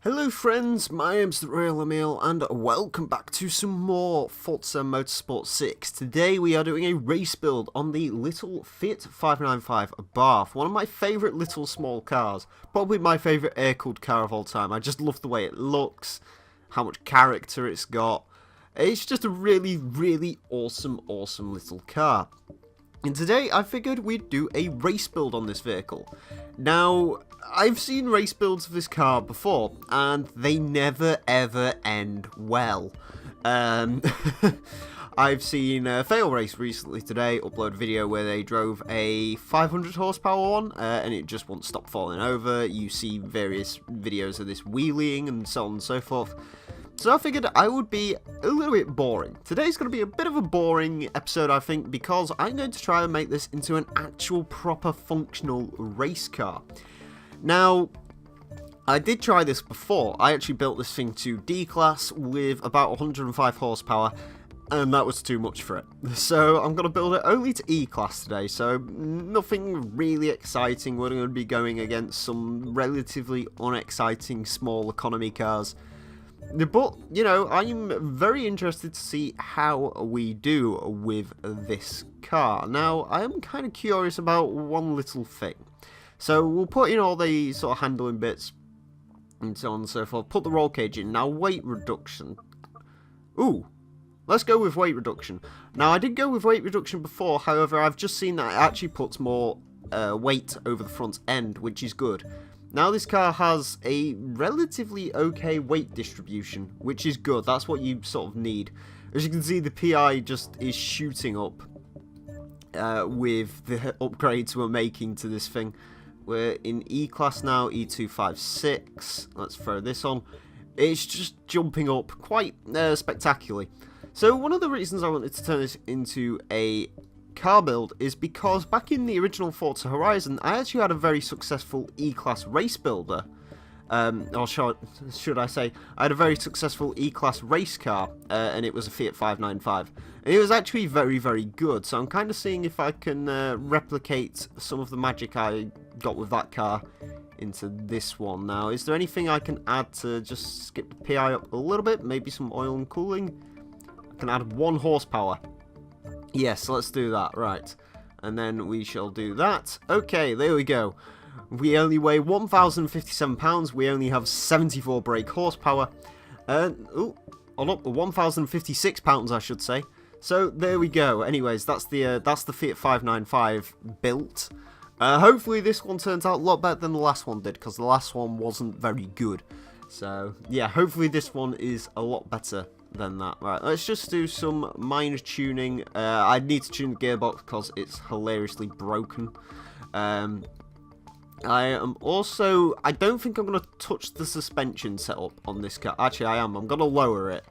Hello friends, my name's the Real Emile and welcome back to some more Forza Motorsport 6. Today we are doing a race build on the little Fiat 595 Abarth, one of my favourite little small cars, probably my favourite air-cooled car of all time. I just love the way it looks, how much character it's got. It's just a really awesome little car. And today I figured we'd do a race build on this vehicle. Now, I've seen race builds of this car before, and they never ever end well. I've seen Fail Race recently today upload a video where they drove a 500 horsepower one, and it just won't stop falling over. You see various videos of this wheeling and so on and so forth. So I figured I would be a little bit boring. Today's going to be a bit of a boring episode, I think, because I'm going to try and make this into an actual proper functional race car. Now, I did try this before. I actually built this thing to D-Class with about 105 horsepower, and that was too much for it. So I'm going to build it only to E-Class today, so nothing really exciting. We're going to be going against some relatively unexciting small economy cars. But, you know, I'm very interested to see how we do with this car. Now, I am kind of curious about one little thing. So, we'll put in all the sort of handling bits and so on and so forth. Put the roll cage in. Now, weight reduction. Ooh, let's go with weight reduction. Now, I did go with weight reduction before. However, I've just seen that it actually puts more weight over the front end, which is good. Now this car has a relatively okay weight distribution, which is good. That's what you sort of need. As you can see, the PI just is shooting up with the upgrades we're making to this thing. We're in E-Class now, E256. Let's throw this on. It's just jumping up quite spectacularly. So one of the reasons I wanted to turn this into a car build is because back in the original Forza Horizon, I actually had a very successful E-Class race builder. Or should I say, I had a very successful E-Class race car, and it was a Fiat 595. And it was actually very good, so I'm kind of seeing if I can replicate some of the magic I got with that car into this one. Now, is there anything I can add to just skip the PI up a little bit? Maybe some oil and cooling? I can add 1 horsepower. Yes, let's do that, right. And then we shall do that. Okay, there we go. We only weigh 1,057 pounds. We only have 74 brake horsepower. Ooh, on up to 1,056 pounds, I should say. So there we go. Anyways, that's the Fiat 595 built. Hopefully this one turns out a lot better than the last one did, because the last one wasn't very good. So yeah, hopefully this one is a lot better than that. Right, let's just do some minor tuning. I need to tune the gearbox because it's hilariously broken. I don't think I'm going to touch the suspension setup on this car. Actually, I am. I'm going to lower it.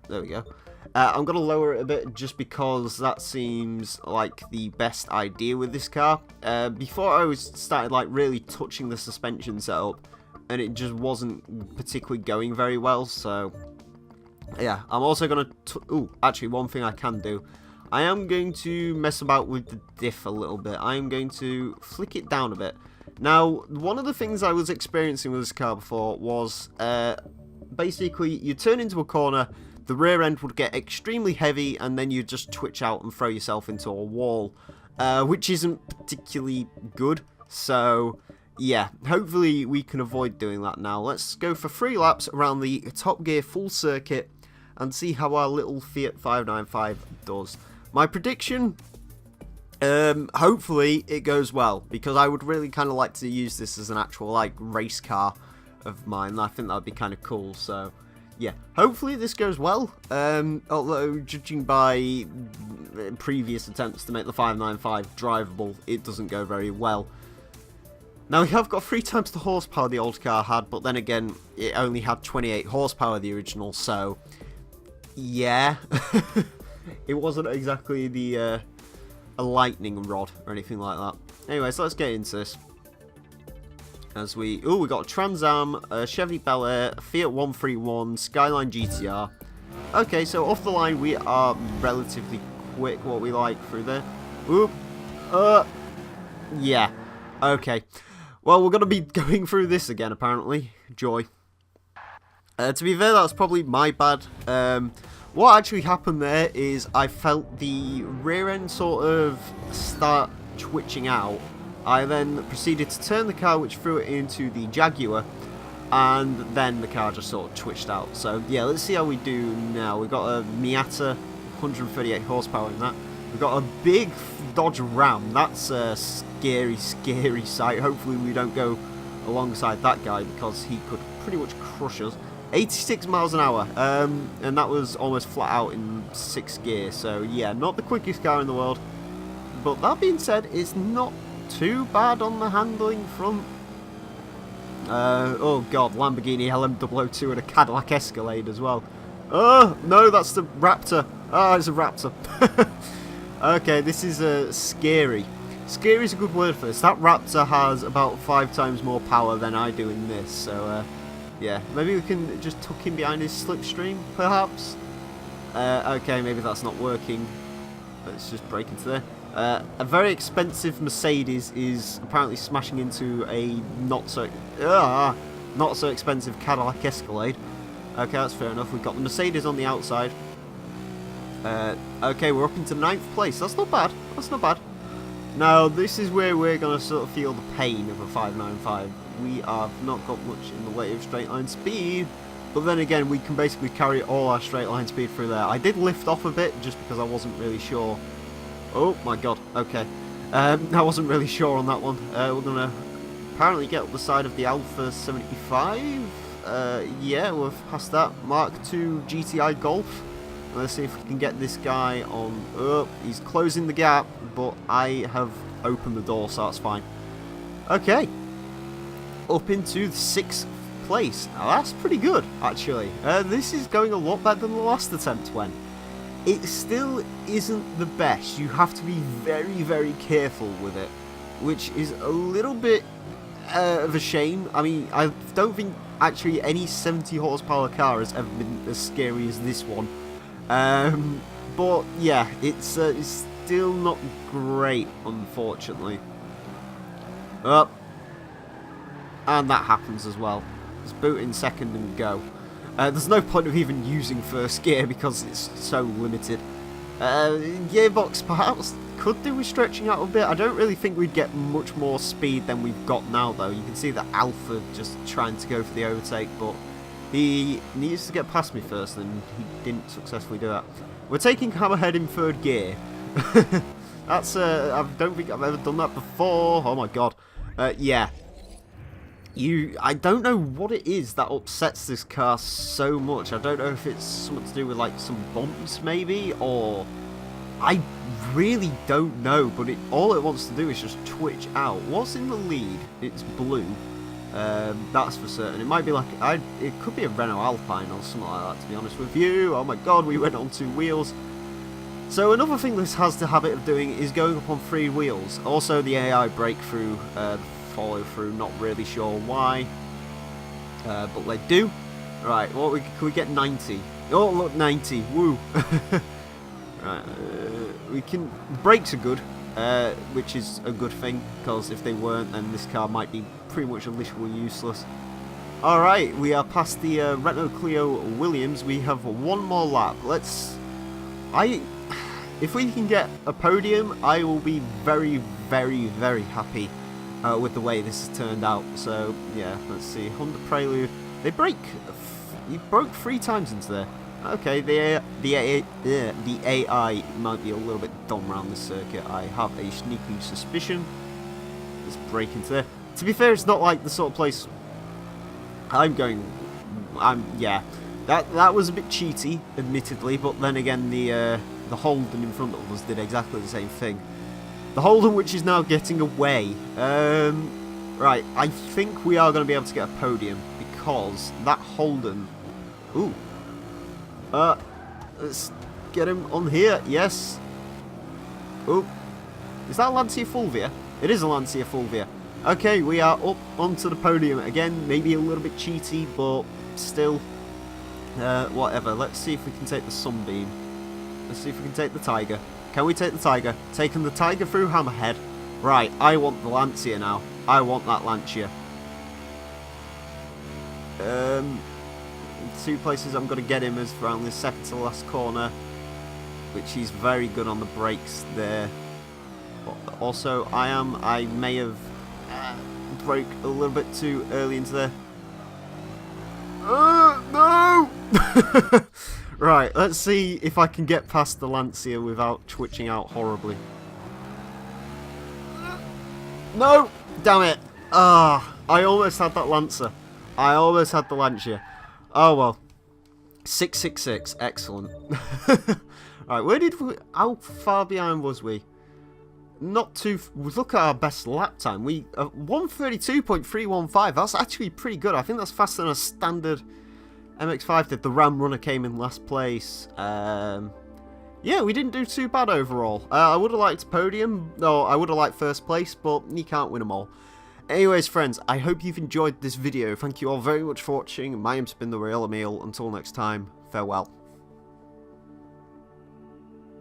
There we go. I'm going to lower it a bit just because that seems like the best idea with this car. Before I started like really touching the suspension setup, and it just wasn't particularly going very well, so yeah, I'm also going to... Ooh, actually, one thing I can do. I am going to mess about with the diff a little bit. I am going to flick it down a bit. Now, one of the things I was experiencing with this car before was... basically, you turn into a corner, the rear end would get extremely heavy, and then you'd just twitch out and throw yourself into a wall. Which isn't particularly good, so... yeah, hopefully we can avoid doing that now. Let's go for 3 laps around the Top Gear full circuit and see how our little Fiat 595 does. My prediction, hopefully it goes well, because I would really kind of like to use this as an actual like race car of mine. I think that would be kind of cool, so yeah, hopefully this goes well. Although judging by previous attempts to make the 595 drivable, it doesn't go very well. Now, we have got 3 times the horsepower the old car had, but then again, it only had 28 horsepower, the original, so yeah. It wasn't exactly the a lightning rod or anything like that. Anyways, let's get into this. As we got a Trans Am, a Chevy Bel Air, a Fiat 131, Skyline GTR. Okay, so off the line, we are relatively quick, what we like through there. Oop. Yeah. Okay. Well, we're going to be going through this again, apparently. Joy. To be fair, that's probably my bad. What actually happened there is I felt the rear end sort of start twitching out. I then proceeded to turn the car, which threw it into the Jaguar, and then the car just sort of twitched out. So yeah, let's see how we do now. We've got a Miata, 138 horsepower in that. We've got a big Dodge Ram. That's a scary, scary sight. Hopefully we don't go alongside that guy because he could pretty much crush us. 86 miles an hour, and that was almost flat out in 6th gear. So yeah, not the quickest car in the world. But that being said, it's not too bad on the handling front. Oh god, Lamborghini LM002 and a Cadillac Escalade as well. Oh no, that's the Raptor. Ah, it's a Raptor. Okay, this is scary. Scary is a good word for this. That Raptor has about 5 times more power than I do in this, so yeah, maybe we can just tuck him behind his slipstream, perhaps? Okay, maybe that's not working. Let's just break into there. A very expensive Mercedes is apparently smashing into a not so expensive Cadillac Escalade. Okay, that's fair enough. We've got the Mercedes on the outside. Okay, we're up into 9th place. That's not bad. That's not bad. Now, this is where we're going to sort of feel the pain of a 595. We have not got much in the way of straight line speed, but then again, we can basically carry all our straight line speed through there. I did lift off a bit just because I wasn't really sure. Oh my god, okay. I wasn't really sure on that one. We're going to apparently get up the side of the Alpha 75. Yeah, we've passed that. Mark II GTI Golf. Let's see if we can get this guy on. Oh, he's closing the gap, but I have opened the door, so that's fine. Okay. Up into the 6th place. Now, that's pretty good, actually. This is going a lot better than the last attempt went. It still isn't the best. You have to be very, very careful with it, which is a little bit of a shame. I mean, I don't think actually any 70 horsepower car has ever been as scary as this one. But yeah, it's still not great, unfortunately. Up. And that happens as well. Let's boot in second and go. There's no point of even using first gear because it's so limited. Gearbox perhaps could do with stretching out a bit. I don't really think we'd get much more speed than we've got now, though. You can see the Alpha just trying to go for the overtake, but he needs to get past me first, and he didn't successfully do that. We're taking Hammerhead in 3rd gear. That's I don't think I've ever done that before. Oh my god. Yeah. I don't know what it is that upsets this car so much. I don't know if it's something to do with like some bumps maybe, or I really don't know, but all it wants to do is just twitch out. What's in the lead? It's blue. That's for certain. It might be like it could be a Renault Alpine or something like that, to be honest with you. Oh my god, we went on 2 wheels. So another thing this has the habit of doing is going up on 3 wheels. Also the AI breakthrough, follow through, not really sure why, but they do. Right, can we get 90? Oh look, 90, woo. Right, we can, the brakes are good, which is a good thing, because if they weren't, then this car might be pretty much literally useless. Alright, we are past the Renault Clio Williams. We have one more lap. If we can get a podium, I will be very, very, very happy with the way this has turned out. So yeah, let's see. Honda Prelude. They break. You broke 3 times into there. Okay, the AI might be a little bit dumb around this circuit. I have a sneaking suspicion. Let's break into there. To be fair, it's not like the sort of place yeah. That was a bit cheaty, admittedly, but then again, the Holden in front of us did exactly the same thing. The Holden, which is now getting away. Right, I think we are going to be able to get a podium because that Holden. Ooh. Let's get him on here. Yes. Ooh. Is that a Lancia Fulvia? It is a Lancia Fulvia. Okay, we are up onto the podium again. Maybe a little bit cheaty, but still. Whatever. Let's see if we can take the Sunbeam. Let's see if we can take the Tiger. Can we take the Tiger? Taking the Tiger through Hammerhead. Right, I want the Lancia now. I want that Lancia. Two places I'm going to get him is around the second to last corner, which he's very good on the brakes there. But also, I may have brake a little bit too early into there. No! Right, let's see if I can get past the Lancia without twitching out horribly. No! Damn it! Ah, I almost had that Lancer. I almost had the Lancia. Oh well. 666, excellent. Alright, where did we... How far behind was we? Not too... Look at our best lap time. We... 132.315. That's actually pretty good. I think that's faster than a standard MX-5 did. The Ram Runner came in last place. Yeah, we didn't do too bad overall. I would have liked podium. No, I would have liked first place, but you can't win them all. Anyways, friends, I hope you've enjoyed this video. Thank you all very much for watching. My name's been the Real Emile. Until next time, farewell.